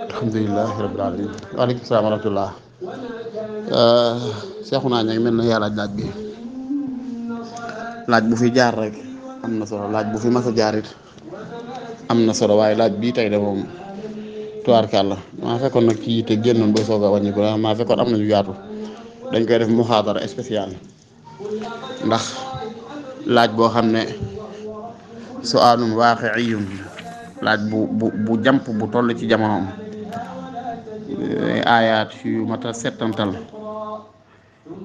alhamdulilah rabbil alamin waaleykum salaam wa rahmatullah. Seexuna ña ngi mel na yaa laaj bi laaj bu fi jaar rek am na solo, laaj bu fi mas a jaar it am na solo, waaye laaj bii tey de moom tubaarkàlla maa fekkoon nag ci yitte génnoon bay soog a wàññi ko maa fekkoon am nañu yaatu dañ koy def muxaadara spécial ndax laaj boo xam ne su'aalun waaqi'iyyun laaj bu jàmp bu toll ci jamonoom aayaat yu mat a settantal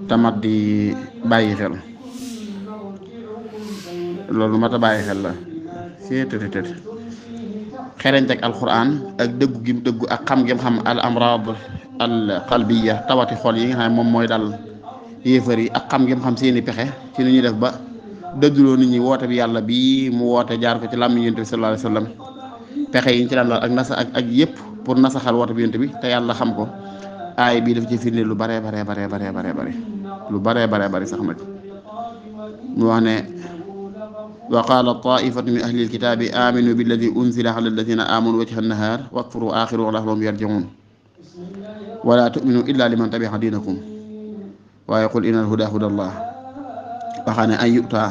tamat di bàyyi xel loolu mat a bàyyi xel la seetatët xereñte ak alquran ak dëggu gi mu dëggu ak xam gi mu xam al amraad al qalbiya tawati xol yi nga xam ne moom mooy dal yéefar yi ak xam gi mu xam seeni pexe ci ni ñuy def ba dëdduloo nit ñi woote bi yàlla bii mu woote jaar ko ci làmmiñ Yonent bi sallallahu alayhi wa sallam pexe yi ñu ci daan laal ak nasa ak yëpp pour nasaxal woote bi Yonent bi te yàlla xam ko aay bii daf ci firnde lu bare lu bare sax nag mu wax ne wa qaala taifatu min ahli alkitaabi aminu billadi unzila ala alladina amanu wajha annahaar wakfuru axiru la'allahum yarji'un wala tu'minu illa liman tabi'a dinakum waaye qul inna alhuda hudallah waxaa ne an yu'ta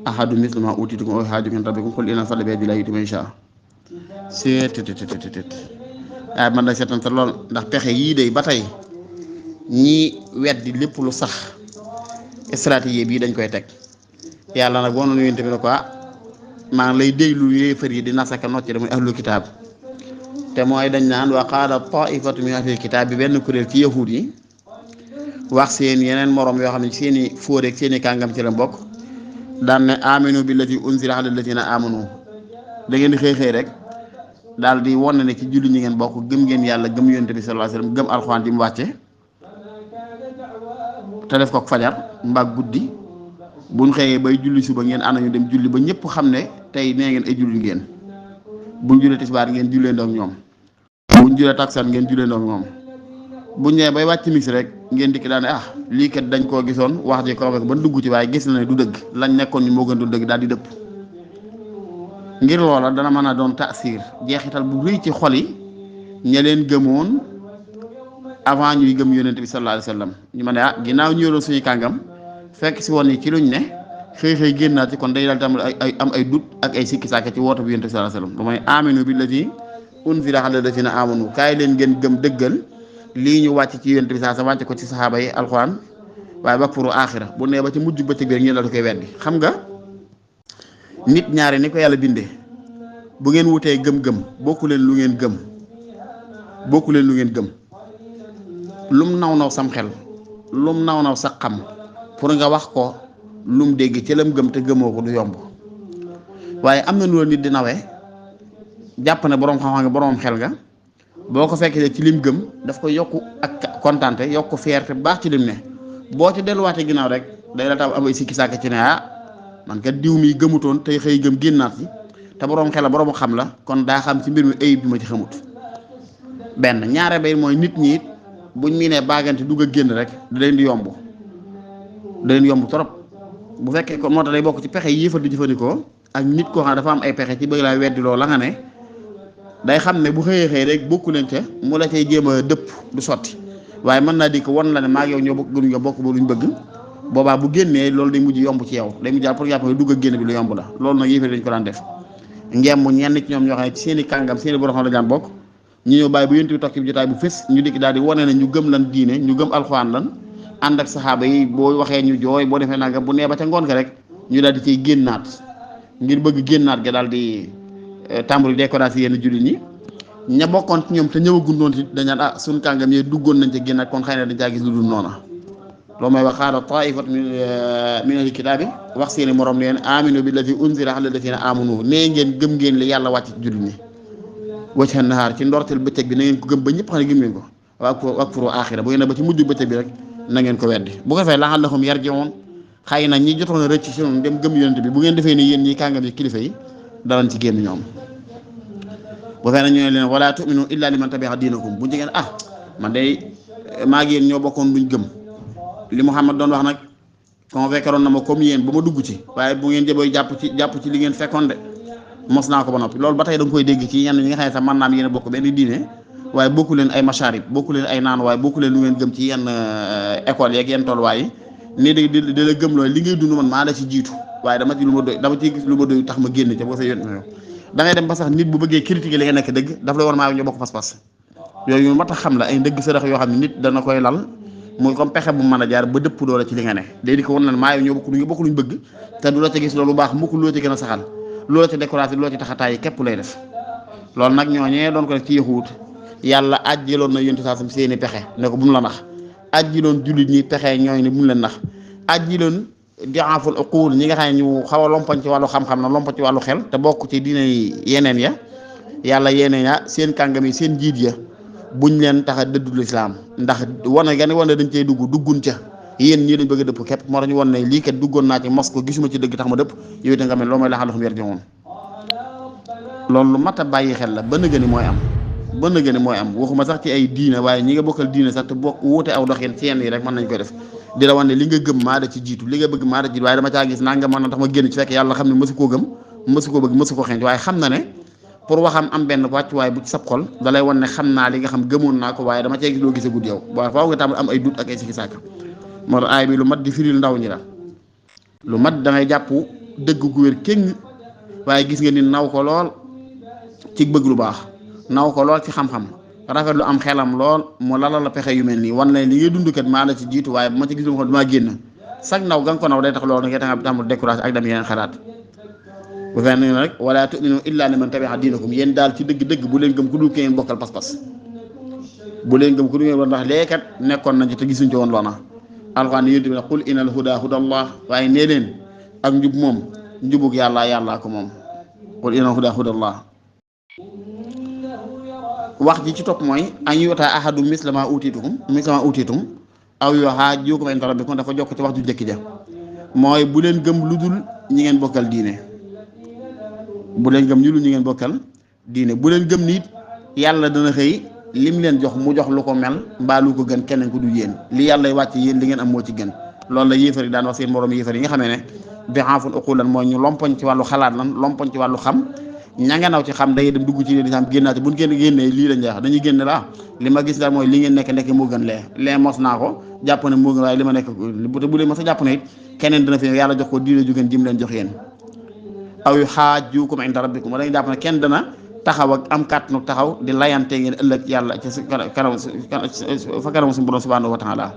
ahadu mislu ma utiitum aw haaju min rabbikum qul inna al-fadla bi yadillahi yu'tiihi man yashaa seetetetetet waaye man da seetan sa lool ndax pexe yii day ba tey ñii weddi lépp lu sax stratégie bii dañ koy teg yàlla nag woon na Yonent bi ne ko maa ngi lay déglu yéefar yi di nasaka nocci da muy ahlul kitaab te mooy dañ naan wa qaala taifatu min ahlil kitaab bi benn kuréel ci yahuud yi wax seen yeneen morom yoo xam ne seeni fóoreeg seeni kàngam ci la bokk daan ne aminu billati unzila ala alladina amanu da ngeen di xëy rek daal di won ne ci julli ñi ngeen bokk gëm ngeen yàlla gëm Yonent bi sallallahu alayhi wasallam gëm alxuraan di mu wàcce te def ko fajar mbaa guddi buñ xëyee bay julli suba ngeen ànd ñu dem julli ba ñëpp xam ne tey nee ngeen ay julli ngeen buñ jullee tisbaar ngeen jullee ndoog ñoom buñ jullee takkusaan ngeen jullee ndoog ñoom buñ ñëwee bay wàcc mis rek ngeen dikk daane lii kat dañ koo gisoon wax ji ko ba dugg ci waaye gis na ne du dëgg lañ nekkoon ñu moo gën du dëgg daal di dëpp ngir loola dana mën a doon taasiir jeexital bu rëy ci xol yi ña leen gëmoon avant ñuy gëm Yonent bi sallallahu alayhi wasallam ñu ma ne ginnaaw ñu yoroon suñu kàngam fekk si woon ni ci luñ ne xëy génnaat ci kon day daal di am ay dut ak ay sikki sàkk ci woote bi Yonent bi sallallahu alayhi wasallam lu mooy aminu billati unzila ala alladina amanu kaay leen ngeen gëm dëggal lii ñu wàcc ci Yonent bi sa wàcc ko ci saxaaba yi alxuraan waaye bakfuru aaxira bu nee ba ci mujj bëccëg bi rek ngeen la du koy weddi xam nga nit ñaari ni ko yàlla bindee bu ngeen wutee gëm-gëm bokku leen lu ngeen gëm lum naw sam xel lum naw sa xam pour nga wax ko lum dégg ci lam gëm te gëmoo ko du yomb waaye am na nu la nit di nawee jàpp ne boroom xam-xam nga boroom xel nga boo ko fekkee ci lim gëm daf ko yokku ak kontante yokku fierté baax ci lim ne boo ci delluwaatee ginnaaw rek day la taw am ay sikki sàkk ci ne man kat diw mi gëmutoon tey xëy gëm génnaat ci te boroom xel la boroom xam la kon daa xam ci mbir mi ayib bi ma ci xamut benn ñaare bay mooy nit ñi it buñ mii ne baagante dugg a génn rek da leen di yomb trop bu fekkee ko moo tax day bokk ci pexe yi yëfal di jëfandikoo ak nit koo xam ne dafa am ay pexe ci bëgg laa weddiloo la nga ne day xam ne bu xëyee rek bokku leen ca mu la cay jéem a dëpp du sotti waaye mën naa di ko won la ne maa ngi yow ñoo bokk gënuñ nga bokk ba luñ bëgg boobaa bu génnee loolu day mujj yomb ci yow day mujj daal pour jàpp ne dugg a génn bi lu yomb la loolu nag yëfal dañ ko daan def ngem mu ñenn ci ñoom ñoo xam ne ci seen i kàngam seen i borom xam la daan bokk ñu ñëw bàyyi bu Yonent bi toog ci jotaay bu fës ñu dikk daal di wane ne ñu gëm lan diine ñu gëm alxuraan lan ànd ak saxaaba yi boo waxee ñu jooy boo defee nanga bu nee ba ca ngoon ga rek ñu daal di ciy génnaat ngir bëgg génnaat ga daal di tàmbali décoration yenn jullit ñi ña bokkoon ci ñoom te ñëwagul noonu ci dañ naan suñ kàngam yee duggoon nañ ca génnaat kon xëy na dañ caa gis lu dul noona loolu mooy wax qaala taifatu min ahli kitaabi wax seeni morom leen aminu billati unzila ala alladina amanu nee ngeen gëm ngeen li yàlla wàcc ci jullit ñi wajha nahaar ci ndorteel bëccëg bi na ngeen ko gëm ba ñëpp xam ne gëm ngeen ko wakfuru aaxira bu ngeen ba ci mujj bëccëg bi rek na ngeen ko weddi bu ko fee la'allahum yarji'un xëy na ñi jotoon a rëcc ci ñoom dem gëm Yonent bi bu ngeen defee ni yéen ñi kàngam yi kilifa yi danañ ci génn ñoom bu fee na ñu ne leen wala tu'minu illa liman tabi'a dinakum bu jigéen man day maa ngi yéen ñoo bokkoon luñ gëm li Muhammad doon wax nag convaincre na ma comme yéen ba ma dugg ci waaye bu ngeen jëbooy jàpp ci li ngeen fekkoon de mos naa ko ba noppi loolu ba tey da nga koy dégg ci ñenn ñi nga xam ne sax man naam yéen a bokk benn diine waaye bokku leen ay masharib bokku leen ay naan waaye bokku leen lu ngeen gëm ci yenn école yeeg yenn tolluwaay yi nii di la gëm loolu li ngay dund man maa la ci jiitu waaye dama ci lu ma doy dama ci gis lu ma doy tax ma génn ca boo fay yónni da ngay dem ba sax nit bu bëggee critiquer li nga nekk dëgg daf lay war maa ñoo bokk pas-pas yooyu mat a xam la ay ndëgg sërëx yoo xam ne nit dana koy lal muy comme pexe bu mën a jaar ba dëpp doola ci li nga ne day di ko wan ne maa yow ñoo bokk luñ bëgg te du la ca gis loolu baax mukk loo ci gën a saxal loo ci décoration loo ci taxataay képp lay def loolu nag ñooñee doon ko def ci yahuud yàlla ajjiloon na yontu saasam seeni pexe ne ko bu mu la nax ajjiloon jullit ñi pexe ñooy ne bu mu leen nax ajjiloon di'aaful uquul ñi nga xam ne ñu xaw a lompañ ci wàllu xam-xam na lompañ ci wàllu xel te bokk ci diine yeneen ya yàlla yeneen ya seen kàngam yi seen jiit ya buñ leen tax a dëddu lislaam ndax wane dañ cey duggun ca yéen ñii dañ bëgg a dëpp képp moo tax ñu won ne lii kat duggoon naa ci mos ko gisuma ci dëgg tax ma dëpp yow da nga mel loo mooy laxal xam yer ji moom loolu lu mat a bàyyi xel la ba nëgëni mooy am waxuma sax ci ay diine waaye ñi nga bokkal diine sax te bokk wuute aw doxin ci yenn yi rek mën nañ koy def di la wan ne li nga gëm maa da ci jiitu li nga bëgg maa da ci jiitu waaye dama caa gis nanga mën na tax ma génn ci fekk yàlla xam ne mësu koo gëm mësu koo bëgg mësu ko xeeñ waaye xam na ne pour waxam am benn wàccuwaay bu ci sab xol da lay wan ne xam naa li nga xam gëmoon naa ko waaye dama cee gis loo gisee guddi yow waaye faaw nga tàmbali am ay dut ak ay sikki sàkk moo tax aay bi lu mat di firil ndaw ñi la lu mat da ngay jàpp dëgg gu wér kéng waaye gis nga ni naw ko lool ci bëgg lu baax naw ko lool ci xam-xam rafet lu am xelam lool mu lalal la pexe yu mel nii wan la li ngay dund kat maa la ci jiitu waaye bu ma ci gis lu ma damaa génn sag naw ga nga ko naw day tax loolu nga tax nga tàmbali découragé ak dem yeneen xalaat bu fenn ne rek wala tu'minu illa liman tabi'a diinakum yéen daal ci dëgg-dëgg bu leen gëm ku dul ngeen bokkal pas-pas bu leen gëm ku dul ngeen war ndax léegi kat nekkoon nañ ci te gisuñ ci woon loona alxuraan yonent bi ne qul innal hudaa hudallah waaye nee leen ak njub moom njubug yàllaa ko moom qul innal hudaa hudallah wax ji ci topp mooy an yu'taa ahadun misla maa utiitum aw yuhaajjuukum inda rabbikum dafa jokk ci wax ju njëkk ja mooy bu leen gëm lu dul ñi ngeen bokkal diine bu leen gëm ñi ngeen bokkal diine bu leen gëm nit yàlla dana xëy lim leen jox mu jox lu ko mel mbaa lu ko gën keneen ku du yéen li yàlla wàcc yéen li ngeen am moo ci gën loolu la yéefar yi daan wax seen moroom yéefar yi nga xamee ne di'aaful uquul lan mooy ñu lompoñ ci wàllu xalaat lan lompoñ ci wàllu xam ña nga naw ci xam day dem dugg ci lislaam génnaate buñ génnee lii lañ wax dañuy génne la li ma gis daal mooy li ngeen nekk moo gën lee mos naa ko jàpp ne moo gën waaye li ma nekk bu leen mos a jàpp ne it keneen dina fi yàlla jox ko diine ju gën jim leen jox yéen aw yuhaajjuukum inda rabbikum dañuy jàpp ne kenn dana taxaw ak am kàttanu taxaw di layante ngeen ëllëg yàlla ci fa kanam suñu borom subhanahu wa taala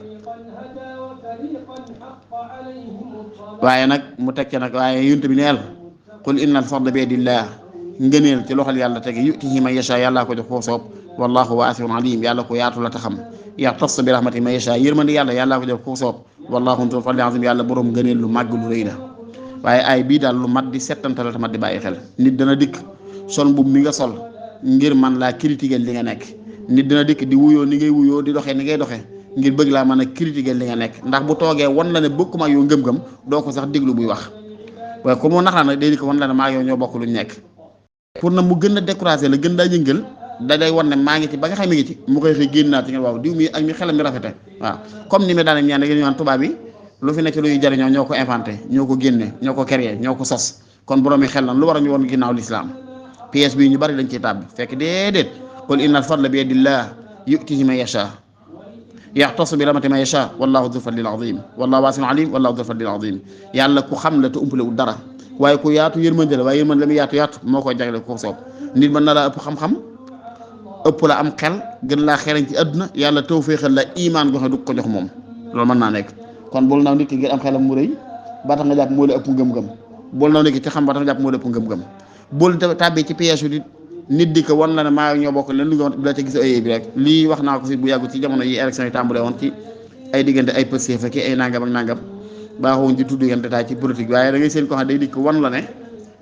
waaye nag mu teg ca nag waaye yonent bi neel qul inna al fadla bi yadillah ngëneel ci loxol yàlla tege yutihi man yasha yàllaa ko jox koo soob wallahu waasiun alim yàlla ko yaatu la ta xam yaxtas bi rahmati man yasha yërmandi yàllaa ko jox koo soob wallahu dul fadli azim yàlla borom ngëneel lu màgg lu rëy la waaye ay bii daal lu mat di settantal la tamat di bàyyi xel nit dana dikk sol mbubb mi nga sol ngir man laa critiquer li nga nekk nit dina dikk di wuyoo ni ngay wuyoo di doxee ni ngay doxee ngir bëgg laa mën a critiquer li nga nekk ndax bu toogee wan la ne bokkuma yow ngëm-ngëm doo ko sax déglu buy wax waaye comme mu nax la nag day di ko wan la ne maa yow ñoo bokk luñ nekk pour na mu gën a décourager la gën daa yëngal da day wan ne maa ngi ci ba nga xam ne ngi ci mu koy xëy génn naa ci nga waaw diw mi ak mi xelam mi rafete waaw comme ni mu daane ñaan ngeen ñaan tubaab bi lu fi nekk luy jariñoo ñoo ko inventé ñoo ko génne ñoo ko créé ñoo ko sos kon borom yi xel lan lu war a ñu woon ginnaaw l'islam pièce bi ñu bari dañ ciy tàbbi fekk déedéet qul innal fadla bi yadillah yu'tihi man yasha yaxtasu bi rahmati man yasha wallahu dul fadlil azim wallahu waasiun alim wallahu dul fadlil azim yàlla ku xam la te umpale wu dara waaye ku yaatu yërmande la waaye yërmande la muy yaatu moo koy jagle ko soob nit mën na laa ëpp xam-xam ëpp la am xel gën laa xereñ ci àdduna yàlla tawfeexal la imaan goxe du ko jox moom loolu mën naa nekk kon bul naw nit ki ngir am xelam mu rëy ba tax nga jàpp moo la ëpp ngëm-ngëm bul naw nit ki ci xam ba tax nga jàpp moo la ëpp ngëm-ngëm bul tàbbee ci piège nit di ko wan la ne maa ñoo bokk leen lu nga bi la ca gis ay bi rek lii wax naa ko fi bu yàggu ci jamono yi élection yi tàmbale woon ci ay diggante ay Pastef ak ay nangam ak nangam baaxoon ci tudd ngeen détail ci politique waaye da ngay seen ko xam day di ko wan la ne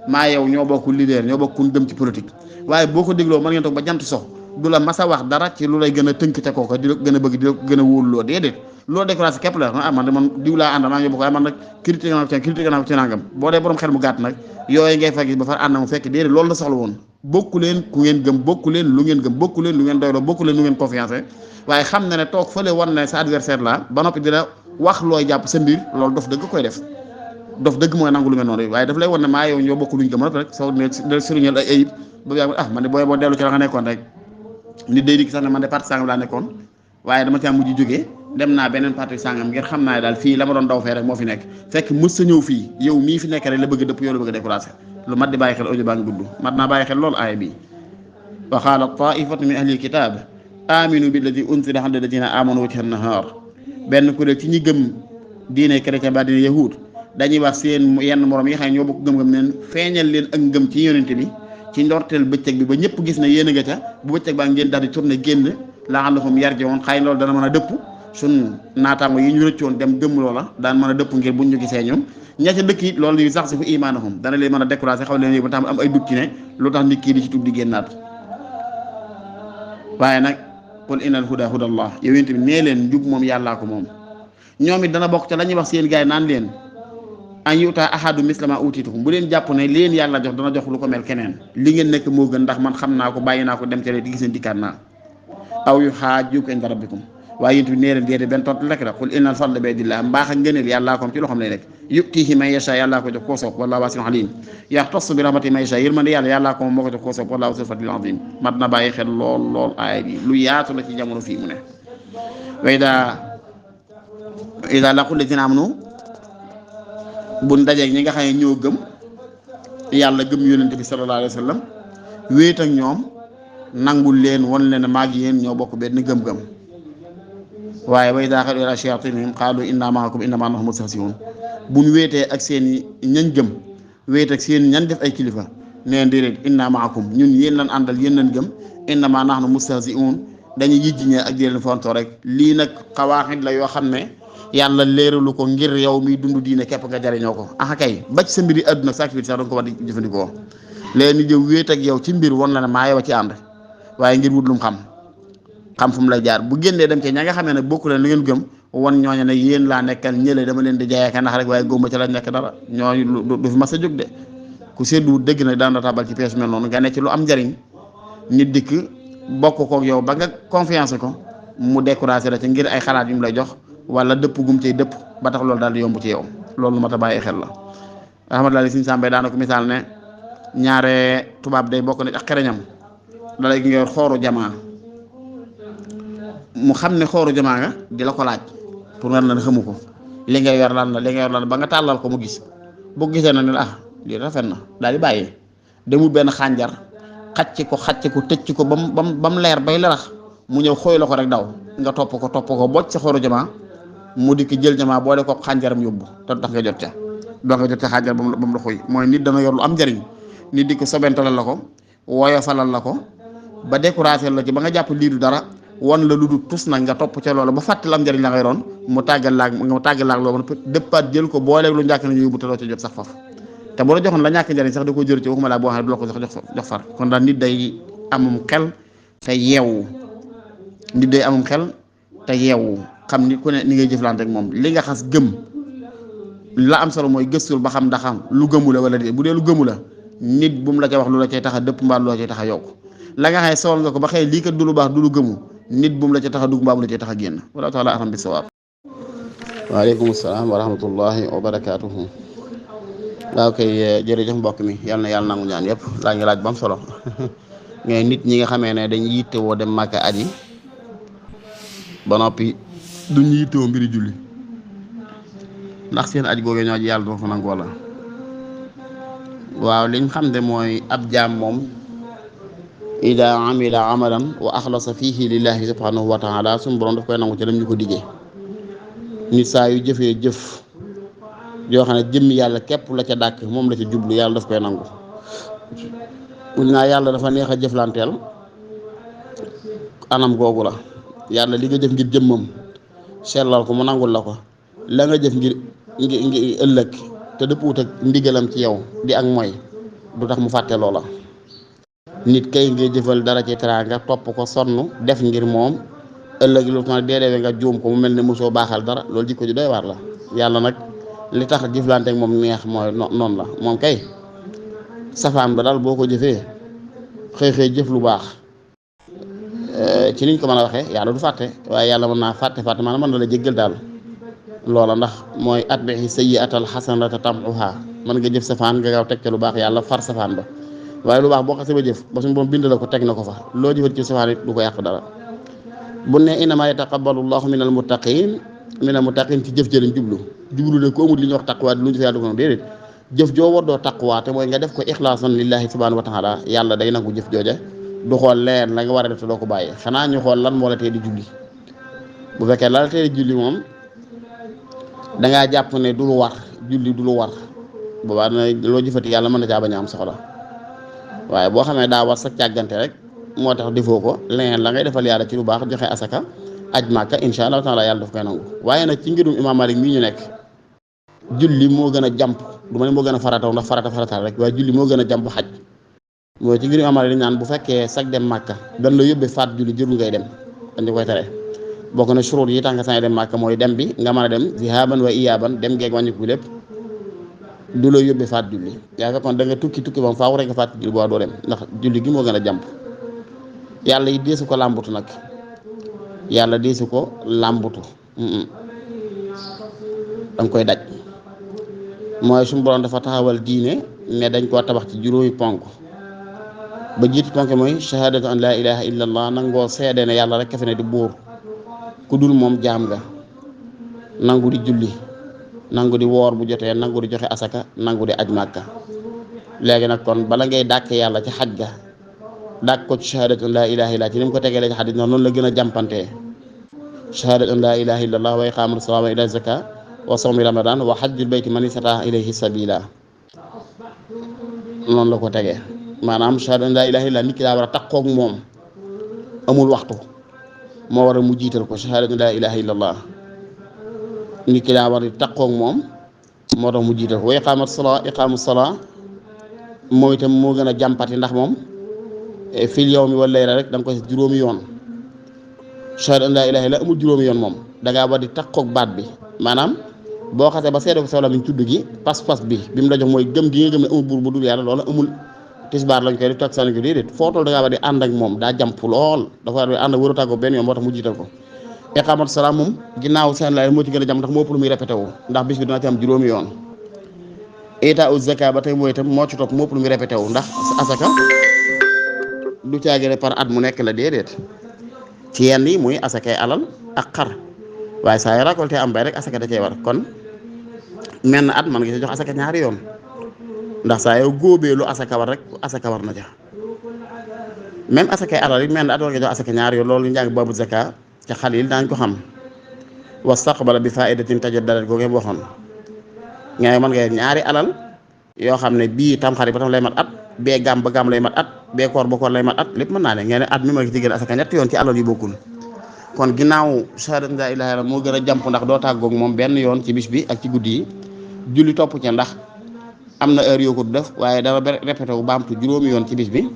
maa yow ñoo bokk leader ñoo bokk kun dem ci politique waaye boo ko dégloo mën ngeen toog ba jant sox du la mas a wax dara ci lu lay gën a tënk te kooka di la gën a bëgg di la gën a wóoluloo déedéet loolu découragé képp la man de man diw laa ànd maa ngi bokk waaye man nag critique naa ko ci nangam boo dee borom xel mu gàtt nag yooyu ngay fa gis ba far ànd mu fekk déedéet loolu la soxla woon bokku leen ku ngeen gëm bokku leen lu ngeen gëm bokku leen lu ngeen doyloo bokku leen lu ngeen confiance waaye xam na ne toog fële wan ne sa adversaire la ba noppi dina wax looy jàpp sa mbir loolu dof dëgg koy def dof dëgg mooy nangu lu mel noonu waaye daf lay wan ne maa yow ñoo bokk luñ gëm rek soo ne sëriñal ay ayib ba yàgg man de boo dellu ci la nga nekkoon rek nit day dikk sax ne man de parti sàngam laa nekkoon waaye dama caa mujj jógee dem naa beneen parti sàngam ngir xam naa ne daal fii la ma doon daw fee rek moo fi nekk fekk mës sa ñëw fii yow mii fi nekk rek la bëgg dëpp yow la bëgg a découragé lu mat di bàyyi xel audio baa ngi gudd mat naa bàyyi xel loolu aaya bi wa qaala taifatu min ahli alkitab aminu billadi unzila ala alladina amanu wajha nahar benn kuréel ci ñi gëm diine chrétien ba diine yahud dañuy wax seen yenn morom yi xam ne ñoo bokk gëm-gëm neen feeñal leen ak ngëm ci yonente bi ci ndorteel bëccëg bi ba ñëpp gis ne yéen a nga ca bu bëccëg baa ngeen daal di tourné génn la'allahum yarji'un xëy loolu dana mën a dëpp suñ naataango yi ñu rëccoon dem gëm loola daan mën a dëpp ngir buñ ñu gisee ñun ña ca dëkk it loolu yu sax si fu imaanahum dana leen mën a découragé xaw leen yëg ba tax am ay dugg ci ne lu tax nit kii di ci tub di génnaat waaye nag qul innal huda hudallah yow yéen tamit nee leen njub moom yàllaa ko moom ñoom it dana bokk ca la ñuy wax seen gaay naan leen an yuta ahadu mislama utiitukum bu leen jàpp ne leen yàlla jox dana jox lu ko mel keneen li ngeen nekk moo gën ndax man xam naa ko bàyyi naa ko dem ca lee di gis leen dikkaat naa aw yu xaajjuukum inda rabbikum waaye yéen tamit nee leen déedéet benn tontu rek la qul innal fadla bi yadillah mbaax ak ngëneel yàllaa ko am ci loxoom lay nekk yutihi man yasha yàllaa ko jox koo soob wallahu wasi'un alim yaxtassu bi rahmatihi man yasha yërmande yàllaa ko moom moo ko jox koo soob wallahu zul fadlil azim mat na bàyyi xel lool aaya bi lu yaatu la ci jamono fii mu ne wa ida laqul lazina amanu buñ dajeeg ñi nga xam ne ñoo gëm yàlla gëm yonente bi sallallahu alayhi wa sallam wéet ak ñoom nangul leen won leen maag yéen ñoo bokk benn gëm-gëm waaye wa idaa xalaw ilaa shayaatinihim qaalu innaa ma'akum innamaa nahnu mustahzi'uun buñ wéetee ak seen ñañ gëm wéet ak seen ñan def ay kilifa neen déedéet innaa ma'akum ñun yéen lan àndal yéen lan gëm innamaa nahnu mustahzi'uun dañuy yijjiñee ak di leen fontoo rek lii nag xawaaxit la yoo xam ne yàlla leeralu ko ngir yow miy dund diine képp nga jariñoo ko ah kay ba ci sa mbiri àdduna sax sax danga ko war di jëfandikoo léegi ni jëw wéet ak yow ci mbir won la ne maa yow a ci ànd waaye ngir wut lum xam fu mu lay jaar bu génnee dem ci ña nga xamee ne bokku leen li ngeen gëm wan ñooñu ne yéen laa nekkal ñële dama leen di jaayaka ndax rek waaye góoba ci la nekk dara ñooñu du fi mas a jóg de ku seddu dëgg nag daan la tabal ci pièce mel noonu nga ne ci lu am njariñ nit dikk bokk kook yow ba nga confiance ko mu découragé la ci ngir ay xalaat yu mu lay jox wala dëpp gum cay dëpp ba tax loolu daal di yomb ci yow loolu mat a bàyyi xel la rahmatullahi suñu sàmbee daana ko misaal ne ñaare tubaab day bokk na ak xereñam dalay nga yor xooru jamaa mu xam ne xooru jamaa nga di la ko laaj pour nga ne xamu ko li nga yor lan la ba nga tàllal ko mu gis boo gisee na ne la lii rafet na daal di bàyyi demul benn xànjar xacc ko tëcc ko bam leer bay larax mu ñëw xooy la ko rek daw nga topp ko bocc sa xooru jamaa mu dikk jël jamaa boole ko xànjaram yóbbu te tax nga jot ca doo nga jot ca xànjar ba mu la xuy mooy nit dana yor lu am njariñ nit dikk sobentalal la ko woyofalal la ko ba découragé la ci ba nga jàpp lii du dara wan la lu du tus nag nga topp ca loolu ba fàttali am njariñ la ngay roon mu tàggal laag loolu dëppaat jël ko booleeg lu njàkk nañu yóbbu te doo ca jot sax foofu te bu la joxoon la ñàkk njariñ sax da ko jër ci waxuma laa boo xam ne du la ko sax jox far kon daal nit day amum xel te yeewu xam ni ku ne ni ngay jëflante ak moom li nga xas gëm la am solo mooy gëstul ba xam ndax lu gëmu la wala déet bu dee lu gëmu la nit bu mu la ca wax lu la cay tax a dëpp mbaa lu la cay tax a yokk la nga xëy sowal nga ko ba xëy lii kat du lu baax du lu gëmu nit bu mu la ca tax a dugg mbaa bu la cay tax a génn wala taala alam bi sawaab. waaleykum salaam wa rahmatullahi wa barakaatuhu. waaw kay jërëjëf mbokk mi yal na yàlla nangu ñaan yëpp laa ngi laaj ba am solo mais nit ñi nga xamee ne dañuy yittewoo dem Màkka aji ba noppi duñu yittewoo mbiri julli ndax seen aj googu ñoo ji yàlla doo ko nangu wala waaw liñ xam de mooy ab jaam moom ida amila amalan wa axlasa fihi lillahi subhanahu wa taala suñu borom daf koy nangu ci lam ñu ko diggee nit saa yu jëfee jëf yoo xam ne jëmmi yàlla képp la ca dàkk moom la ca jublu yàlla daf koy nangu naa yàlla dafa neex a jëflanteel anam googu la yàlla li nga jëf ngir jëmmam sellal ko mu nangul la ko la nga jëf ngir ëllëg te dëppwut ak ndigalam ci yow di ak mooy du tax mu fàtte loola nit kay ngay jëfal dara ci teraanga topp ko sonn def ngir moom ëllëg lu tax deedewe nga juum ko mu mel ne mosoo baaxal dara loolu jikko ju doy waar la yàlla nag li tax jëflante ak moom neex mooy noonu la moom kay safaan ba daal boo ko jëfee xëy jëf lu baax ci niñ ko mën a waxee yàlla du fàtte waaye yàlla mën naa fàtte maanaam mën na la jéggal daal loola ndax mooy atbihi sayyi'atal hasanata tamhuha mën nga jëf safaan nga gaaw teg ca lu baax yàlla far safaan ba waaye lu baax boo xasee ba jëf ba suñu borom bind la ko teg na ko fa loo jëfat ci safaan it du ko yàq dara. bu ne innamaa yataqabbalu llaahu minal muttaqiin ci jëf jëliñ jublu ne ko amul li ñuy wax taqwa lu ñu fi yàlla du ko déedéet jëf joo war doo taqwa te mooy nga def ko ixlaasan lillahi subhaanahu wa taala yàlla day nangu jëf jooja du xool leen la nga war a def te doo ko bàyyi xanaa ñu xool lan moo la tee di julli. bu fekkee la tee di julli moom dangaa jàpp ne du lu war julli du lu war boobaa loo jëfati yàlla mën na caa bañ a am soxla waaye boo xamee daa war sa càggante rek moo tax defoo ko leneen la ngay defal yàlla ci lu baax joxe asaka aj màkka insha allah taala yàlla daf koy nangu. waaye nag ci ngirum imaam Malik mii ñu nekk julli moo gën a jàmp du ma ne moo gën a farataw ndax farataal rek waaye julli moo gën a jàmp xaj. mooy ci ngirum imaam Malik dañ naan bu fekkee sag dem màkka dan la yóbbee faat julli jërul ngay dem dañ di koy tere. bokk na shuruut yi tax nga sañ dem màkka mooy dem bi nga mën a dem zihaaban wa iyaaban dem geeg wàññiku lépp du la yóbbee faat julli yaa fekkoon da nga tukki bam faaw rek nga faat julli boo doo dem ndax julli gi moo gën a jàmp. yàlla yi deesu ko làmbutu nag yàlla deesu ko làmbutu danga koy daj mooy suñu borom dafa taxawal diine ne dañ koo tabax ci juróomi ponk ba jiitu ponk mooy shahadatu an laa ilaha illa allah nangoo seede ne yàlla rek ka fi ne di buur ku dul moom jaam nga nangu di julli nangu di woor bu jotee nangu di joxe asaka nangu di aj màkka. léegi nag kon bala ngay dàkk yàlla ci xaj ga dàkk ko ci shahadatu an laa ilaha illa ci ni mu ko tegee la ci xadis noonu la gën a jàmpantee shahadatu an laa ilaha illa allah wa iqaamatu salaa wa itaau zaka wa sawmi ramadan wa hajjul bayti man istataa ilayhi sabila noonu la ko tegee maanaam shahadatu an laa ilaha illa nit ki daa war a takkoog moom amul waxtu moo war a mu jiital ko shahadatu laa ilaha illallah nit ki daa war di takkoog moom moo tax mu jiital ko wa iqaamu salaa mooy itam moo gën a jàmpati ndax moom fil yawmi wal layla rek da nga koy juróomi yoon shahadatu laa ilaha illallah amul juróomi yoon moom dangaa war di takkoog baat bi maanaam boo xasee ba seede ko sawla miñ tudd gi pas-pas bi mu la jox mooy gëm gi nga gëm ne amul buur bu dul yàlla loolu amul tisbaar lañ koy di toog sànni ko déedéet foo toll da ngaa war di ànd ak moom daa jàmp lool dafa war di ànd ak wëru tàggoo benn yoon moo tax mu jiital ko. iqaamatu salaam moom ginnaaw seen laay moo ci gën a jàmp ndax moo ëpp lu muy répété wu ndax bis bi dina ci am juróomi yoon. itaa'u zaka ba tey mooy itam moo ci topp moo ëpp lu muy répété wu ndax asaka du caagere par at mu nekk la déedéet ci yenn yi muy asakay alal ak xar waaye saa yu récolté am bay rek asaka da cee war kon menn at man nga ci jox asaka ñaari yoon. ndax saa yow góobee lu asaka war rek asaka war na ca même asakay alal yi mel ne at war nga jox asaka ñaar yoon loolu njàng baabu zaka ca xalil daañ ko xam wastaqbala bi faidatin tajaddadat googu ngeen waxoon nga mën nga ñaari alal yoo xam ne bii tamxarit ba tam lay mat at bee gàmm ba gàmm lay mat at bee koor ba koor lay mat at lépp mën naa ne ngeen ne at mi ma ngi ci gën asaka ñetti yoon ci alal yu bokkul kon ginnaaw shahadatu laa ilaaha illallaah moo gën a jàmp ndax doo tàggoog moom benn yoon ci bis bi ak ci guddi yi julli topp ca ndax am na heure yoo ko def waaye dara répété wu baamtu juróomi yoon ci bis bi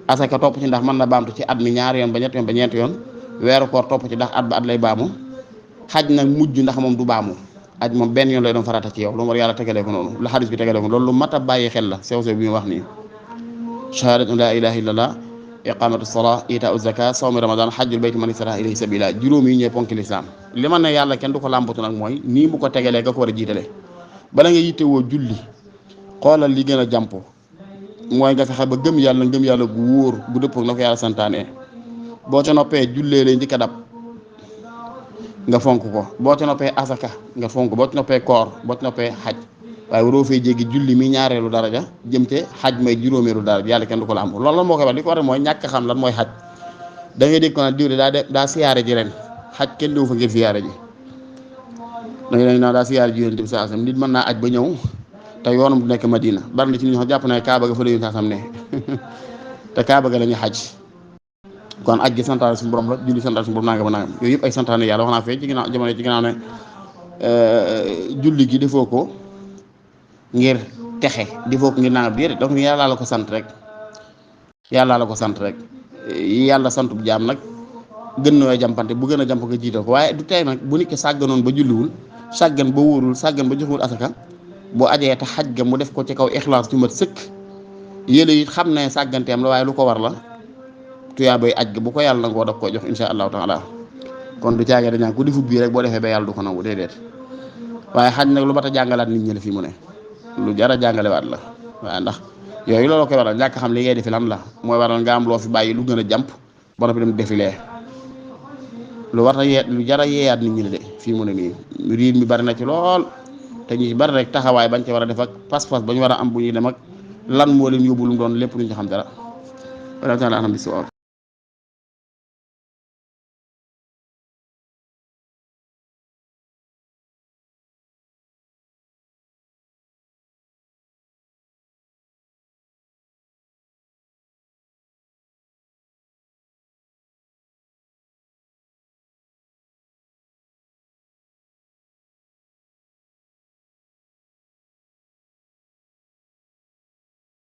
asaka topp ci ndax mën na baamtu ci at mi ñaari yoon ba ñetti yoon ba ñeenti yoon weeru koor topp ci ndax at ba at lay baamu xaj nag mujj ndax moom du baamu aj moom benn yoon lay doon farata ci yow lu war yàlla tegalee ko noonu la xadis bi tegalee ko loolu lu mat a bàyyi xel la sew sew bi ñu wax nii shahadatu laa ilaha illallah iqamatu salaa itaau zaka sawmi ramadan hajjul bayti man istata ilayhi sabila juróom yi ñooy ponki lislaam li ma ne yàlla kenn du ko làmbatu nag mooy nii mu ko tegalee nga ko war a jiitale bala nga yittewoo julli xoolal li gën a jàmp mooy nga fexe ba gëm yàlla gu wóor gu dëppoo na ko yàlla santaane boo ca noppee jullee lay njëkk a dab nga fonk ko boo ca noppee asaka nga fonk boo ca noppee koor boo ca noppee xaj waaye waroo fay jéggi julli mi ñaareelu daraja jëm te xaj may juróomeelu daraja yàlla kenn du ko la am loolu lan moo koy wax li ko war mooy ñàkk xam lan mooy xaj da ngay dégg ko nag diw de daa siyaare ji ren xaj kenn déw fa ngir siyaare ji da ngay naan daa siyaare ji yonent bi saa sam nit mën naa aj ba ñëw te yoonam du nekk Madina bari na ci nit ñoo jàpp ne Kaaba ga fa la yonent saa sam ne te Kaaba ga la ñuy xaj kon aj gi santaane suñu borom la julli santaane suñu borom nangam nangam yooyu yëpp ay santaane yàlla wax naa fee ci ginnaaw jamono ci ginnaaw ne julli gi defoo ko ngir texe defoo ko ngir nangam déedéet donc yàlla la ko sant rek yàlla sant bu jaam nag gën na jàmpante bu gën a jàmp nga jiital ko waaye du tey nag bu nit ki sàgganoon ba julliwul sàggan ba wóorul sàggan ba joxewul asaka boo ajee te xaj ga mu def ko ci kaw ixlaas ci mat sëkk yële it xam ne sàgganteem la waaye lu ko war la tuyaa bay aj ga bu ko yàlla nangoo daf koy jox insha allahu taala kon du caagee dañaa ku defut bii rek boo defee ba yàlla du ko nangu déedéet waaye xaj nag lu mat a jàngalaat nit ñi la fi mu ne lu jar a jàngalewaat la waaye ndax yooyu looloo koy waral ñàkk xam li ngay defi lan la mooy waral nga am loo fi bàyyi lu gën a jàmp ba noppi dem defilee lu war a yee lu jar a yeeyaat nit ñi la de fii mu ne nii riir mi bari na ci lool te ñu bari rek taxawaay bañ ci war a def ak pas-pas ba ñu war a am bu ñuy dem ak lan moo leen yóbbu lu mu doon lépp luñ ci xam dara wala taala anam bi si